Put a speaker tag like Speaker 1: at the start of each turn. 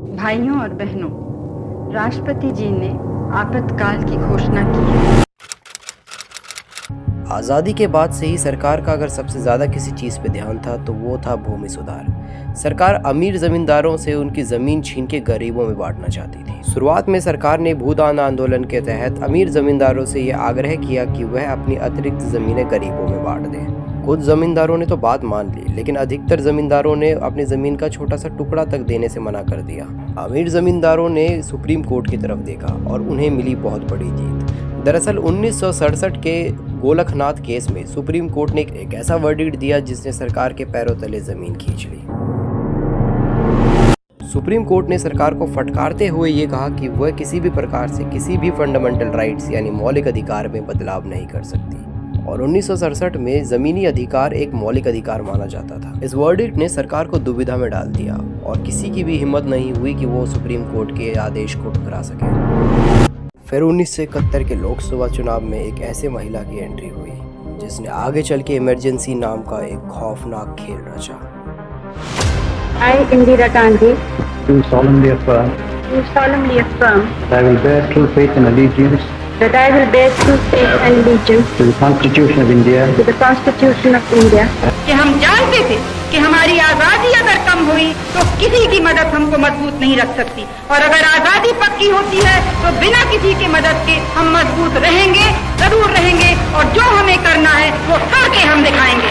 Speaker 1: भाइयों और बहनों, राष्ट्रपति जी ने आपातकाल की घोषणा की है।
Speaker 2: आज़ादी के बाद से ही सरकार का अगर सबसे ज़्यादा किसी चीज़ पे ध्यान था तो वो था भूमि सुधार। सरकार अमीर ज़मींदारों से उनकी ज़मीन छीन के गरीबों में बांटना चाहती थी। शुरुआत में सरकार ने भूदान आंदोलन के तहत अमीर ज़मींदारों से ये आग्रह किया कि वह अपनी अतिरिक्त ज़मीनें गरीबों में बांट दें। कुछ ज़मींदारों ने तो बात मान ली, लेकिन अधिकतर ज़मींदारों ने अपनी ज़मीन का छोटा सा टुकड़ा तक देने से मना कर दिया। अमीर ज़मींदारों ने सुप्रीम कोर्ट की तरफ देखा और उन्हें मिली बहुत बड़ी जीत। दरअसल 1967 के गोलखनाथ केस में सुप्रीम कोर्ट ने एक ऐसा वर्डिक्ट दिया जिसने सरकार के पैरों तले जमीन खींच ली। सुप्रीम कोर्ट ने सरकार को फटकारते हुए ये कहा कि वह किसी भी प्रकार से किसी भी फंडामेंटल राइट्स यानी मौलिक अधिकार में बदलाव नहीं कर सकती और 1967 में जमीनी अधिकार एक मौलिक अधिकार माना जाता था। इस वर्डिक्ट ने सरकार को दुविधा में डाल दिया और किसी की भी हिम्मत नहीं हुई कि वो सुप्रीम कोर्ट के आदेश को ठुकरा सके। फिर 1971 के लोकसभा चुनाव में एक ऐसे महिला की एंट्री हुई जिसने आगे चल के इमरजेंसी नाम का एक खौफनाक खेल रचा।
Speaker 3: I, Indira Gandhi,
Speaker 4: do solemnly affirm that I will bear true faith and allegiance to the Constitution of India,
Speaker 1: कि हम जानते थे कि हमारी आजादी अगर कम हुई तो किसी की मदद हमको मजबूत नहीं रख सकती, और अगर आजादी पक्की होती है तो बिना किसी की मदद के हम मजबूत रहेंगे, जरूर रहेंगे, और जो हमें करना है वो करके हम दिखाएंगे।